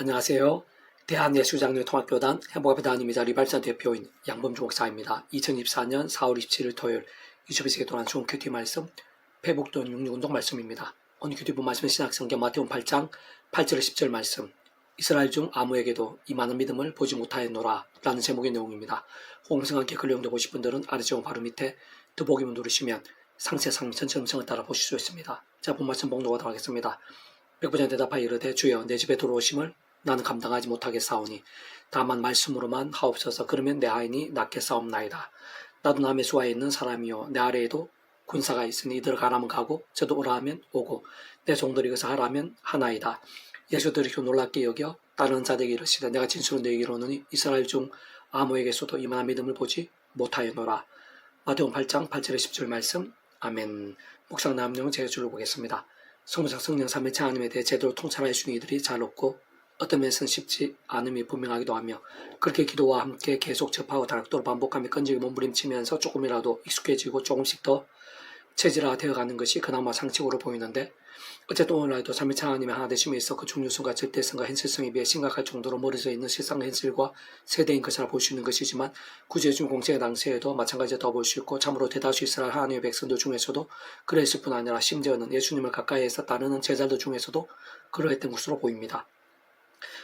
안녕하세요. 대한예수장로통합교단 행복의 대한임이자 리발산 대표인 양범주 목사입니다. 2024년 4월 27일 토요일 유튜브에서 개통한 좋은 큐티 말씀 회복돈 66운동 말씀입니다. 오늘 큐티본 말씀은 신약성경 마태복음 8장 8절 10절 말씀 이스라엘 중 아무에게도 이 많은 믿음을 보지 못하였노라 라는 제목의 내용입니다. 홍성과 함께 그 내용도 보실 분들은 아래 제목 바로 밑에 더보기문 누르시면 상세 상품 전체 음성을 따라 보실 수 있습니다. 자, 본 말씀 봉독하도록 하겠습니다. 백부장 대답하여 이르되 주여 내 집에 들어오심을 나는 감당하지 못하겠사오니 다만 말씀으로만 하옵소서. 그러면 내 하인이 낫게 싸움나이다. 나도 남의 수하에 있는 사람이요 내 아래에도 군사가 있으니 이들 가라면 가고 저도 오라 하면 오고 내 종들이 그서 하라면 하나이다. 예수들이 놀랍게 여겨 다른 자들에게 이르시되 내가 진실로 너에게 이르노니 이스라엘 중 아무에게서도 이만한 믿음을 보지 못하였노라. 마태복음 8장 8절에 10절 말씀. 아멘. 묵상 남용 제 줄을 보겠습니다. 성부상 성령 삼위체 하나님에 대해 제대로 통찰할 수 있는 이들이 잘 없고 어떤 면에서는 쉽지 않음이 분명하기도 하며 그렇게 기도와 함께 계속 접하고 다락도로 반복하며 끈질기 몸부림치면서 조금이라도 익숙해지고 조금씩 더 체질화되어가는 것이 그나마 상식으로 보이는데 어쨌든 오늘날도 삼위체 하나님의 하나 되심에 있어 그 중요성과 절대성과 현실성에 비해 심각할 정도로 멀어져 있는 실상의 현실과 세대인 것이라 볼 수 있는 것이지만 구제주의 공생의 당시에도 마찬가지로 볼 수 있고 참으로 대다수 이스라엘 하나님의 백성들 중에서도 그랬을 뿐 아니라 심지어는 예수님을 가까이에서 따르는 제자들 중에서도 그러했던 것으로 보입니다.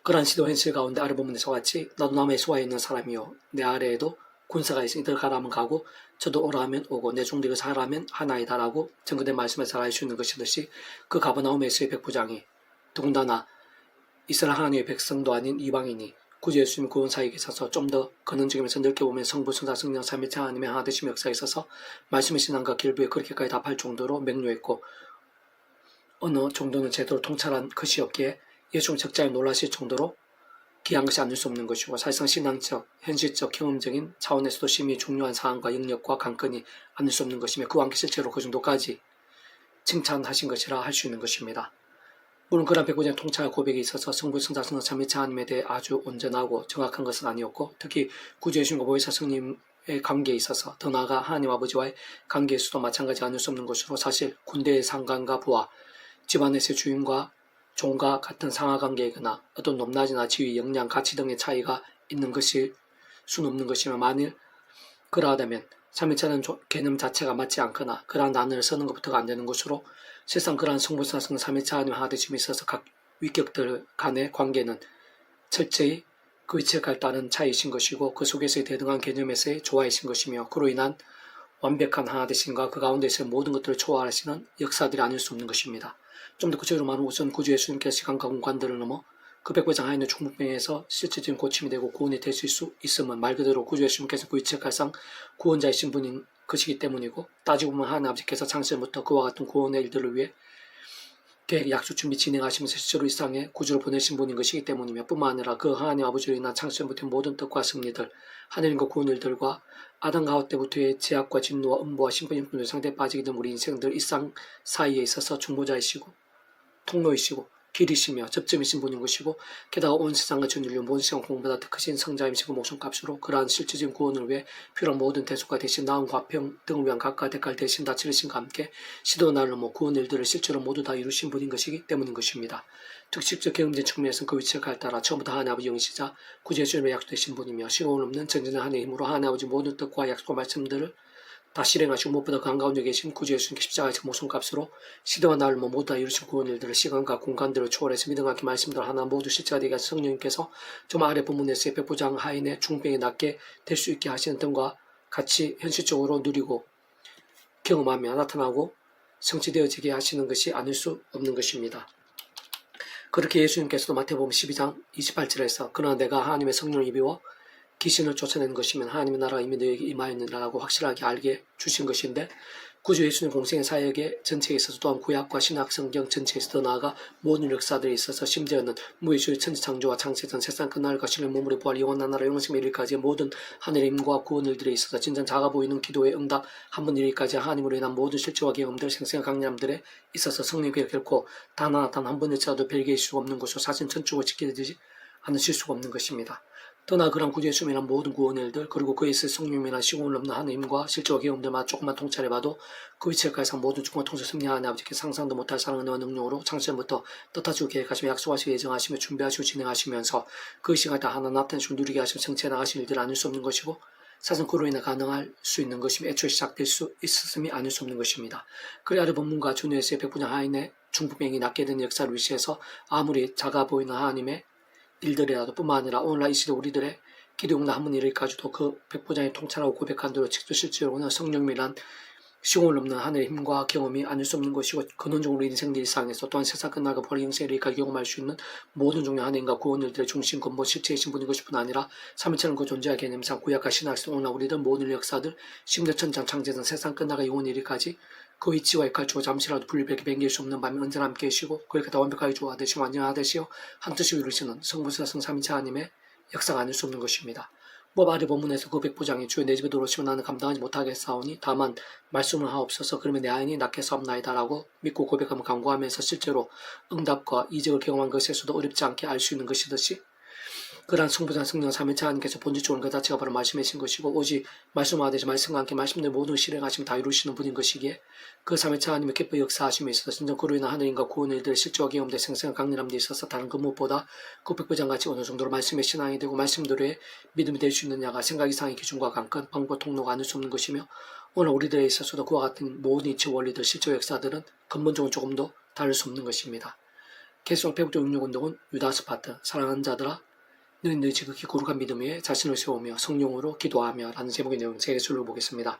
그러한 시도 현실 가운데 아래 본문에서 같이 나도 남의 수하에 있는 사람이요 내 아래에도 군사가 있으니 이들 가라면 가고 저도 오라 하면 오고 내 종들이 하라면 하나이다 라고 전거된 말씀에서 알 수 있는 것이듯이 그 가버나움에서의 백부장이 더군다나 이스라엘 하나님의 백성도 아닌 이방인이 구주 예수님 구원 사역에 있어서 좀 더 근원적이면서 넓게 보면 성부, 성자, 성령, 삼위체 하나님의 하나 되심 역사에 있어서 말씀의 신앙과 길부에 그렇게까지 답할 정도로 명료했고 어느 정도는 제대로 통찰한 것이 없기에 예수님 적자에 놀라실 정도로 귀한 것이 아닐 수 없는 것이고 사실상 신앙적, 현실적, 경험적인 차원에서도 심히 중요한 사항과 영역과 관건이 아닐 수 없는 것이며 그와 함께 실제로 그 정도까지 칭찬하신 것이라 할 수 있는 것입니다. 물론 그런 백부장의 통찰 고백에 있어서 성부, 성자, 성령, 삼위체 하나님에 대해 아주 온전하고 정확한 것은 아니었고 특히 구주 예수님과 보혜사 성령의 관계에 있어서 더 나아가 하나님 아버지와의 관계에서도 마찬가지 아닐 수 없는 것으로 사실 군대의 상관과 부하, 집안에서의 주인과 종과 같은 상하관계이거나 어떤 높낮이나 지위, 역량, 가치 등의 차이가 있는 것일 수는 없는 것이며 만일 그러하다면 삼위체는 개념 자체가 맞지 않거나 그러한 난을 서는 것부터가 안 되는 것으로 실상 그러한 성부성자 성령 삼위체 하나님 하나 되심에 있어서 각 위격들 간의 관계는 철저히 그 위치에 따른 차이이신 것이고 그 속에서의 대등한 개념에서의 조화이신 것이며 그로 인한 완벽한 하나 되심과 그 가운데서의 모든 것들을 초월하시는 역사들이 아닐 수 없는 것입니다. 좀 더 구체적으로 말하면 우선 구주 예수님께서 시간과 공간들을 넘어 그 백부장 하에 있는 중풍병에서 실질적인 고침이 되고 구원이 되실 수 있음은 말 그대로 구주 예수님께서 그 위치갈상 구원자이신 분인 것이기 때문이고 따지고 보면 하나님 아버지께서 창세부터 그와 같은 구원의 일들을 위해 계획, 약속, 준비, 진행하시면서 실제로 이 땅에 구주를 보내신 분인 것이기 때문이며 뿐만 아니라 그 하나님 아버지로 인한 창세부터 모든 뜻과 승리들, 하늘과 구원 일들과 아담과 하와 때부터의 제약과 진노와 음보와 심판의 상태에 빠지게 된 우리 인생들 일상 사이에 있어서 중보자이시고 통로이시고 길이시며 접점이신 분인 것이고 게다가 온 세상과 전 인류 모든 시간 공보다 더 크신 성자임시고 목숨값으로 그러한 실질적인 구원을 위해 필요한 모든 대속과 대신 나은 화평 등을 위한 각각 대가를 대신 다 치르신과 함께 시도 날로 구원 일들을 실제로 모두 다 이루신 분인 것이기 때문인 것입니다. 특식적 경험진 측면에서는 그 위치에 따라 처음부터 하나님 아버지 영이시자 구주 예수님의 약속되신 분이며 시공을 없는 전진한 하나님의 힘으로 하나님 아버지 모든 뜻과 약속과 말씀들을 다 실행하시고 무엇보다 그 한가운데 계신 구주 예수님께 십자가의 목숨값으로 시대와 날을 모두 다 이루신 구원 일들을 시간과 공간들을 초월해서 믿음과 함께 말씀들 하나 모두 실제가 되게 하신 성령님께서 좀 아래 본문에서의 백부장 하인의 중병이 낫게 될 수 있게 하시는 등과 같이 현실적으로 누리고 경험하며 나타나고 성취되어지게 하시는 것이 아닐 수 없는 것입니다. 그렇게 예수님께서도 마태복음 12장 28절에서 그러나 내가 하나님의 성령을 입이워 귀신을 쫓아내는 것이면 하나님의 나라가 이미 너에게 임하였느라고 확실하게 알게 주신 것인데 구주 예수님 공생의 사역의 전체에 있어서 또한 구약과 신약 성경 전체에서 더 나아가 모든 역사들에 있어서 심지어는 무의주의 천지창조와 창세전 세상 끝날과 신의 몸으로 부활 영원한 나라 영생에 이르기까지의 모든 하늘의 임과 구원 일들에 있어서 진정 작아 보이는 기도의 응답 한 번 이르기까지 하나님으로 인한 모든 실제와 경험들 생생한 강림들에 있어서 성령께 결코 단 한 번일지라도 별개일 수가 없는 것으로 사실 천축을 지키지 않으실 수가 없는 것입니다. 더나 그런 구주의 수명이란 모든 구원의 일들 그리고 그에 있을 성령이란 시공을 넘는 하나님과 실제와 경험들만 조금만 통찰해봐도 그 위치에까지 모든 중과 통치 승리하는 아버지께 상상도 못할 사랑과 능력으로 창세전부터 뜻하시고 계획하시며 약속하시고 예정하시며 준비하시고 진행하시면서 그 시간 다 하나 나타내시고 누리게 하시며 성취해 나가실 일들을 아닐 수 없는 것이고 사실 그로 인해 가능할 수 있는 것이며 애초에 시작될 수 있었음이 아닐 수 없는 것입니다. 그래 아래 본문과 준우에서의 백부장 하인의 중부병이 낫게 된 역사를 위시해서 아무리 작아 보이는 하나님의 일들이라도 뿐만 아니라 오늘날 이 시대 우리들의 기도용나 한문 일일까지도 그 백부장이 통찰하고 고백한 대로 직접 실제로는 성령이란 시공을 넘는 하늘의 힘과 경험이 아닐 수 없는 것이고 근원적으로 인생들 일상에서 또한 세상 끝나고 버린 영생을 이까지 경험할 수 있는 모든 종류의 하나님과 구원일들의 중심 근본 실체이신 분인 것일 뿐 아니라 삼위체는 그 존재와 개념상 구약과 신학에서 오늘날 우리들 모든 역사들 심대천장 창제전 세상 끝나가 영원 이르기까지 그 위치와 역할주고 잠시라도 분리되게 변길 수 없는 밤에 언제나 함께 계시고 그렇게 다 완벽하게 조화되시고 완전하되시어 한뜻이 이루시는 성부사 성삼위체 하나님의 역사가 아닐 수 없는 것입니다. 아래 본문에서 그 백부장이 주의 내 집에 들어오시면 나는 감당하지 못하겠사오니 다만 말씀을 하옵소서 그러면 내 아인이 낫게 싸움나이다 라고 믿고 고백하며 간구하면서 실제로 응답과 이적을 경험한 것에서도 어렵지 않게 알 수 있는 것이듯이 그러한 성부상 성령 삼위체 하나님께서 본질적으로 그 자체가 바로 말씀이신 것이고 오직 말씀하듯이 말씀과 함께 말씀들 모든 실행하시면 다 이루시는 분인 것이기에 그 삼위체 하나님의 기뻐 역사하심에 있어서 진정 그로 인한 하늘인과 구원의 일들의 실제와 경험된 생생한 강렬함에 있어서 다른 그 무엇보다 그 백부장같이 어느 정도로 말씀의 신앙이 되고 말씀대로의 믿음이 될 수 있느냐가 생각 이상의 기준과 관건, 방법, 통로가 아닐 수 없는 것이며 오늘 우리들에 있어서도 그와 같은 모든 이치 원리들, 실제 역사들은 근본적으로 조금도 다를 수 없는 것입니다. 계속 배국적 육육운동은 유다스 파트, 사랑하는 자들아 너희 지극히 거룩한 믿음 위에 자신을 세우며 성령으로 기도하며 라는 제목의 내용 3개줄로 보겠습니다.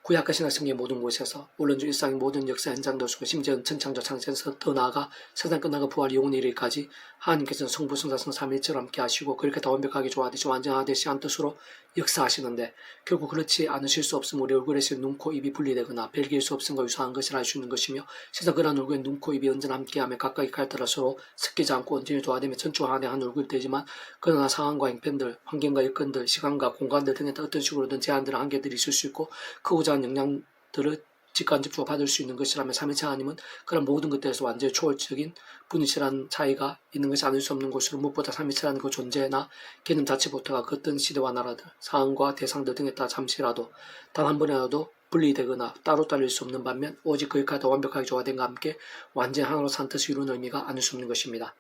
구약과 신약 성경의 모든 곳에서 물론 일상의 모든 역사 현장도 쓰고 심지어 천창조 창세에서 더 나아가 세상 끝나가 부활 영혼의 일까지 하나님께서는 성부 성자성 삼위일체로 함께 하시고 그렇게 다 완벽하게 조화되시 완전하되시 한 뜻으로 역사하시는데 결국 그렇지 않으실 수 없음 우리 얼굴에서 눈, 코, 입이 분리되거나 별개일 수 없음과 유사한 것이라 할 수 있는 것이며 세상 그러한 얼굴에 눈, 코, 입이 언제나 함께하며 각각의 칼따라 서로 섞이지 않고 언제나 조화되며 전투와 한해 한 얼굴이 되지만 그러나 상황과 행편들, 환경과 여건들, 시간과 공간들 등에 어떤 식으로든 제한들과 한계들이 있을 수 있고 크고자 하는 영향들을 직간접적으로 받을 수 있는 것이라면 삼위체 하나님은 그런 모든 것들에서 완전히 초월적인 분이시라는 차이가 있는 것이 아닐 수 없는 것으로 무엇보다 삼위체라는 그 존재나 개념 자체부터가 그 어떤 시대와 나라들, 상황과 대상들 등에 따라 잠시라도 단 한 번이라도 분리되거나 따로 따를 수 없는 반면 오직 그일까 더 완벽하게 조화된과 함께 완전히 하나로 산 뜻을 이루는 의미가 아닐 수 없는 것입니다.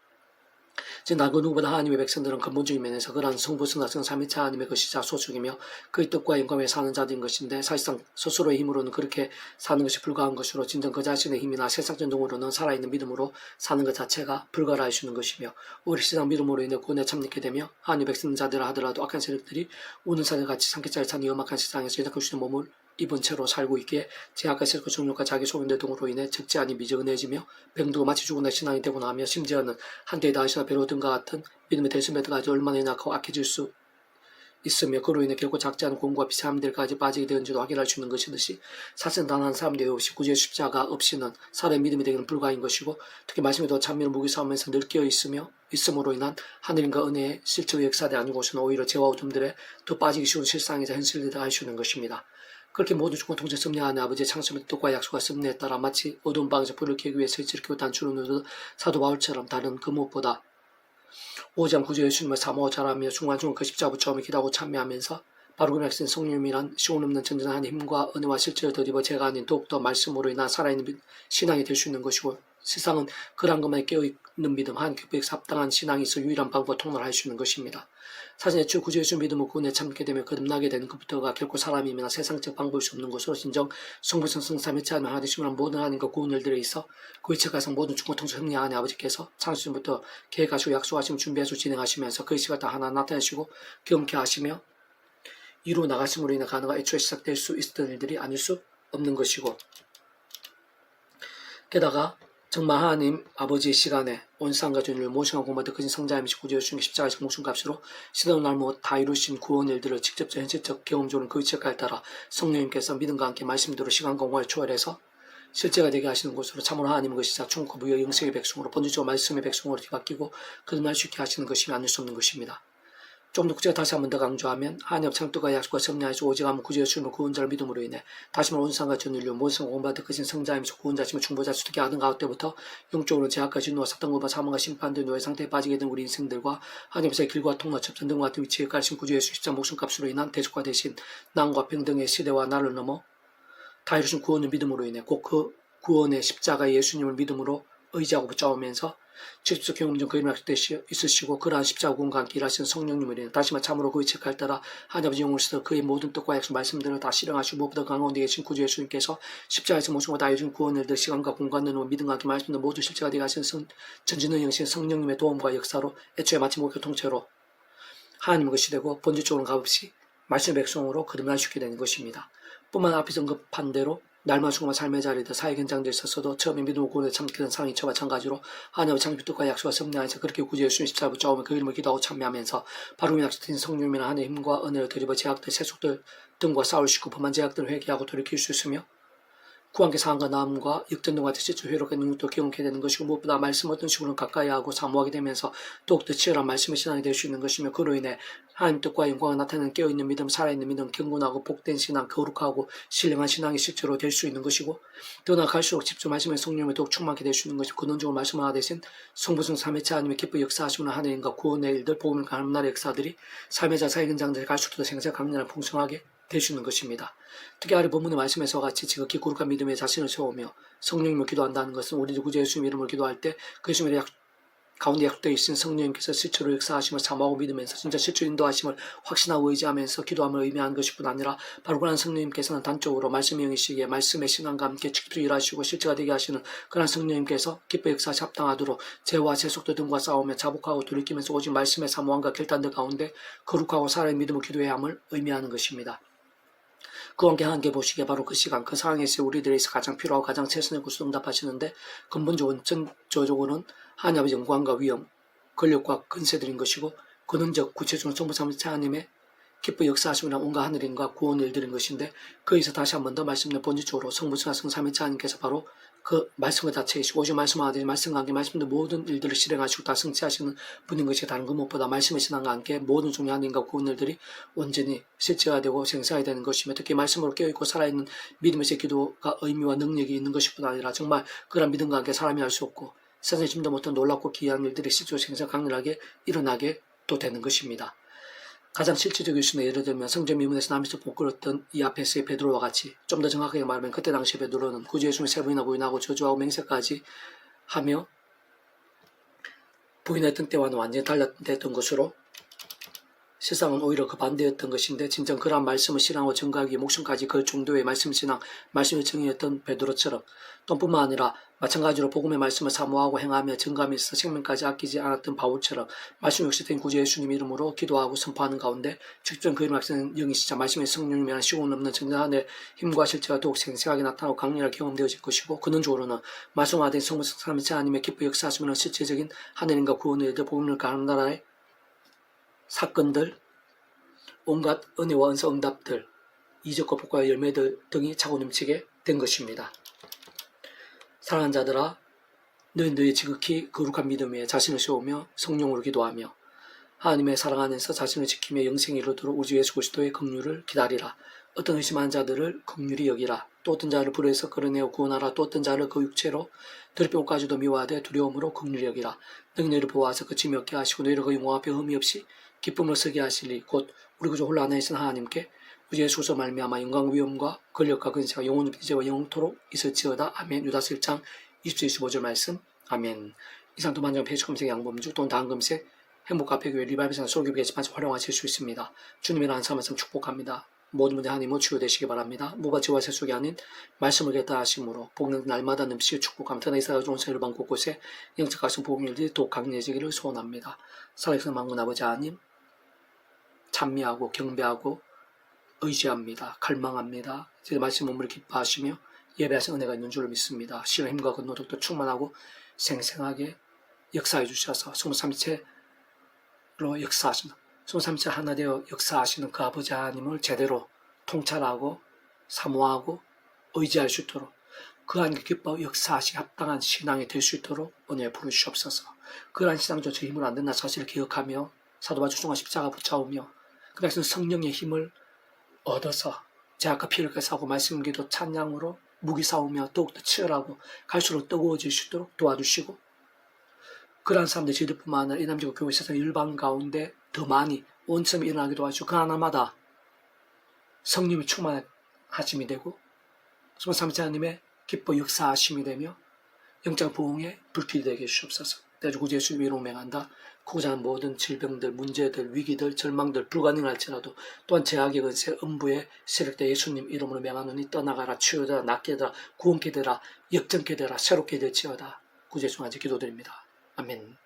즉 나 그 누구보다 하나님의 백성들은 근본적인 면에서 그러한 성부 성자성 삼위체 하나님의 것이자 소속이며 그의 뜻과 영광에 사는 자들인 것인데 사실상 스스로의 힘으로는 그렇게 사는 것이 불가한 것으로 진정 그 자신의 힘이나 세상 전통으로는 살아있는 믿음으로 사는 것 자체가 불가라 할 수 있는 것이며 오히려 세상 믿음으로 인해 구원에 참여하게 되며 하나님의 백성자들을 하더라도 악한 세력들이 우는 산을 같이 삼켜짜리 찬 위험한 세상에서 여전히 주는 몸을 입은 채로 살고 있기에 제약과 세력과 정욕과 자기 소견들 등으로 인해 적지 않은 미적은해지며 병두고 마치 죽은 신앙이 되고 나며 심지어는 한때의 다윗이나 베로등과 같은 믿음의 대수매들까지 얼마나 연약하고 악해질 수 있으며 그로 인해 결코 작지 않은 공과 비참함들까지 빠지게 되는지도 확인할 수 있는 것이듯이 사실은 단 한 사람도 없이 구주의 십자가 없이는 사람의 믿음이 되기는 불가인 것이고 특히 말씀에도 찬미를 무기 싸우면서 늘 있음으로 인한 하늘인과 은혜의 실체의 역사대 아니고서는 오히려 죄와 어둠들에 더 빠지기 쉬운 실상이자 현실이다 할 수 있는 것입니다. 그렇게 모두 주권 통제 섭리하는 아버지의 창조의 뜻과 약속과 섭리에 따라 마치 어두운 방에서 불을 켜기 위해서 이렇게 단추를 누르는 사도 바울처럼 다른 그 무엇보다 오직 구주 예수님을 사모하고 자라며 중간중간 그 십자가 붙여오며 기도하고 참여하면서 바로 그 백성 성령이란 시온 없는 전전한 힘과 은혜와 실체를 덧입어 제가 아닌 더욱더 말씀으로 인한 살아있는 신앙이 될 수 있는 것이고 세상은 그러한 것만에 깨어있는 믿음 한 교백에서 합당한 신앙이 있어 유일한 방법 통로를 할 수 있는 것입니다. 사실 애초에 구주 예수 믿음을 구원에 참게 되면 거듭나게 되는 것부터가 결코 사람이나 세상적 방법일 수 없는 것으로 진정 성부성 성삼위체 하나님 하나님을 모든 하나님과 구원 일들에 있어 그 이체 가상 모든 중고통수 승리하는 아버지께서 창수전부터 계획하시고 약속하시며 준비하시고 진행하시면서 그 이치가 다 하나 나타내시고 경험케 하시며 이루 나가심으로 인해 가능한 애초에 시작될 수 있었던 일들이 아닐 수 없는 것이고 게다가 정말 하나님 아버지의 시간에 온 세상과 전율을 모시고 공부하던 크신 성자임이시 구주 예수님의 십자가의 목숨값으로 시대로 날못 다 이루신 구원 일들을 직접적 현실적 경험적으로 그 위치에 따라 성령님께서 믿음과 함께 말씀대로 시간과 공간을 초월해서 실제가 되게 하시는 곳으로 참으로 하나님의 것이자 충고 무여 영생의 백성으로 본질적으로 말씀의 백성으로 뒤바뀌고 거듭날 수 있게 하시는 것이 아닐 수 없는 것입니다. 좀 더 구체적으로 다시 한 번 더 강조하면 하나님 창조가 약속과 섭리하시고 오직 아무 구주의 주님을 구원자를 믿음으로 인해 다시 말해 온 세상과 전 인류 모든 성을 구원받을 것인 성자이면서 구원자심을 충보자 수득해 아든 가운데부터 영적으로 제약과 진노와 사탄과 사망과 심판들 노예 상태에 빠지게 된 우리 인생들과 하나님께서의 길과 통로 접전 등과 같은 위치에 가르친 구주의 수 십자 목숨값으로 인한 대속과 대신 난과 평등의 시대와 나를 넘어 다 이루신 구원을 믿음으로 인해 곧 그 구원의 십자가 예수님을 믿음으로 의지하고 붙잡으면서 직접 경험 중 그림을 약속되시 있으시고 그러한 십자가 구원과 함께 일하시는 성령님을 인해 다시마 참으로 그의 책할 따라 하나님 아버지 영을 쓰어 그의 모든 뜻과 약속 말씀들을 다 실행하시고 무엇보다 강가운데 계신 구주 예수님께서 십자가에서 모습과 다 이룬 구원을 들 시간과 공간을 놓아 믿음과 함께 말씀들 모두 실제가 되게 하시는 전지는 영신 성령님의 도움과 역사로 애초에 마치 목표 통째로 하나님의 것이 되고 본질적으로 값없이 말씀의 백성으로 거듭날 수 있게 되는 것입니다. 뿐만 앞에서 언급한 대로 날만 수고만 삶의 자리에서 사회 현장에 있었어도 처음에 믿음을 구원에 참기던 상황이처 마찬가지로 하나님의 창조 뜻과 약속과 섭리 안에서 그렇게 구주 예수님 십자가 붙잡으며 그 이름을 기도하고 참여하면서 바로 약속된 성령이나 하나님의 힘과 은혜를 드리고 제약들, 세속들 등과 싸우시고 범한 제약들을 회개하고 돌이킬 수 있으며 구한께 상한과 나음과 역전 등과 같이 실제 회로가 능력도 경험하게 되는 것이고 무엇보다 말씀 어떤 식으로 가까이 하고 사모하게 되면서 더욱더 치열한 말씀의 신앙이 될 수 있는 것이며 그로 인해 하나님 뜻과 영광을 나타내는 깨어있는 믿음, 살아있는 믿음, 경건하고 복된 신앙, 거룩하고 신령한 신앙이 실제로 될 수 있는 것이고 더 나아갈수록 직접 말씀의 성령에 더욱 충만하게 될 수 있는 것이고 근원적으로 말씀 하나 대신 성부성 삼위체 하나님의 기뻐 역사하시는 하나님과 구원의 일들, 복음을 가는 날의 역사들이 삶의 자사의 현장들에 갈수록 더 생생 강렬한 풍성하게 될 수 있는 것입니다. 특히 아래 본문의 말씀에서 같이 지극히 거룩한 믿음에 자신을 세우며 성령님을 기도한다는 것은 우리 구주 예수님 이름을 기도할 때 그 예수님의 가운데 약속되어 있으신 성령님께서 실제로 역사하심을 사모하고 믿으면서 진짜 실제로 인도하심을 확신하고 의지하면서 기도함을 의미하는 것뿐 아니라 바로 그런 성령님께서는 단적으로 말씀의 영이시기에 말씀의 신앙과 함께 직접 일하시고 실제가 되게 하시는 그런 성령님께서 기뻐 역사시 합당하도록 죄와 세속들 등과 싸우며 자복하고 돌이키면서 오직 말씀의 사모함과 결단들 가운데 거룩하고 살아있는 믿음을 기도해야 함을 의미하는 것입니다. 그와 함께 하나님께 보시기에 바로 그 시간, 그 상황에서 우리들에서 가장 필요하고 가장 최선의 구슬 응답하시는데 근본적으로는 전적으로는 하나님 아버지 영광과 위엄, 권력과 근세들인 것이고 근원적 구체적으로 성부삼위체 하나님의 기뻐 역사하심이나 온갖 하늘인과 구원을 일들인 것인데 거기서 다시 한 번 더 말씀드린 본질적으로 성부성과 성삼위체 하나님께서 바로 그 말씀을 다 채우시고 오직 말씀하듯이 말씀과 함께 말씀들 모든 일들을 실행하시고 다 성취하시는 분인 것이 다른 것 무엇보다 말씀의 신앙과 함께 모든 종류 하나님과 구원 일들이 온전히 실제가 되고 생사가 되는 것이며 특히 말씀으로 깨어있고 살아있는 믿음의 기도가 의미와 능력이 있는 것뿐 아니라 정말 그런 믿음과 함께 사람이 할 수 없고 세상에 짐도 못한 놀랍고 기이한 일들이 실제로 생사 강렬하게 일어나게 또 되는 것입니다. 가장 실질적인 수는 예를 들면 성전 미문에서 남에서 복걸었던 이 앞에서의 베드로와 같이 좀 더 정확하게 말하면 그때 당시 베드로는 구주 예수님을 세 번이나 부인하고 저주하고 맹세까지 하며 부인했던 때와는 완전히 달랐던 것으로 세상은 오히려 그 반대였던 것인데 진정 그러한 말씀을 신앙하고 증거하기 위해 목숨까지 그 정도의 말씀 신앙, 말씀을 증인했던 베드로처럼 또 뿐만 아니라 마찬가지로 복음의 말씀을 사모하고 행하며 증거하면서 생명까지 아끼지 않았던 바울처럼 말씀 역시된 구주 예수님 이름으로 기도하고 선포하는 가운데 직접 그 이름을 악쓰는 영이시자 말씀의 성령님이라는 시공 없는 정전한의 힘과 실체가 더욱 생생하게 나타나고 강렬하게 경험되어질 것이고 근원적으로는 말씀화된 성부 삼위체 하나님의 기뻐 역사하시면 실제적인 하늘인과 구원의 일들 복음을 가는 나라의 사건들, 온갖 은혜와 은사 응답들, 이적과 복과의 열매들 등이 차고 넘치게 된 것입니다. 사랑하는 자들아, 너희 지극히 거룩한 믿음에 자신을 세우며 성령으로 기도하며 하나님의 사랑 안에서 자신을 지키며 영생에 이르도록 우주 예수 그리스도의 긍휼을 기다리라. 어떤 의심하는 자들을 긍휼히 여기라. 또 어떤 자를 불에서 끌어내어 구원하라. 또 어떤 자를 그 육체로 들뼈까지도 미워하되 두려움으로 긍휼히 여기라. 너희를 보호하사 그침이 없게 하시고 너희를 그 영광 앞에 흠이 없이 기쁨을 쓰게 하시리. 곧 우리 구주 홀로 안에 있는 하나님께 우주 예수 그리스도 말미암아 영광 위엄과 권력과 근세가 영원히 이제와 영토록 있을지어다. 아멘. 유다서 1장 20절 25절 말씀. 아멘. 이상 도만장 페이지 검색 양범주 또는 다음 검색 행복카페교회 리바이브센터 소규모 게시판 활용하실 수 있습니다. 주님의 안사 말씀 축복합니다. 모든 문제 하나님은 치유되시기 바랍니다. 무바지와 세속이 아닌 말씀을 겠다 하심으로 복는 날마다 넘치게 축복합니다. 이사가 좋은 세일방 곳곳에 영적 가슴 복음일들이 더 강해지기를 소원합니다. 살아계신 만군 아버지 하나님 찬미하고 경배하고 의지합니다. 갈망합니다. 제 말씀 몸을 기뻐하시며 예배하신 은혜가 있는 줄을 믿습니다. 신의 힘과 근노력도 충만하고 생생하게 역사해 주셔서 성삼위체로 역사하시는 성삼위체 하나 되어 역사하시는 그 아버지 하나님을 제대로 통찰하고 사모하고 의지할 수 있도록 그 하나님께 기뻐 역사하시기 합당한 신앙이 될 수 있도록 은혜 부르시옵소서. 그러한 신앙조차 힘으로 안 된다 사실을 기억하며 사도바울 중한 십자가 붙잡으며 그 백성 성령의 힘을 얻어서 제약과 피를 깨사하고 말씀 기도 찬양으로 무기 싸우며 더욱더 치열하고 갈수록 뜨거워질 수 있도록 도와주시고 그러한 사람들 저희들뿐만 아니라 이남지구 교회 세상 일반 가운데 더 많이 원점이 일어나게 도와주시고 그 하나마다 성령의 충만하심이 되고 성삼자님의 기뻐 역사하심이 되며 영적 부흥의 불길이 되게 해주시옵소서. 대주 구주 예수님 이름으로 맹한다. 고자한 모든 질병들, 문제들, 위기들, 절망들 불가능할지라도 또한 제약의 근세, 음부의 세력대 예수님 이름으로 맹하노니 떠나가라, 치유되라, 낫게 되라, 구원케 되라, 역전케 되라, 새롭게 될지어다. 구주 예수님 기도드립니다. 아멘.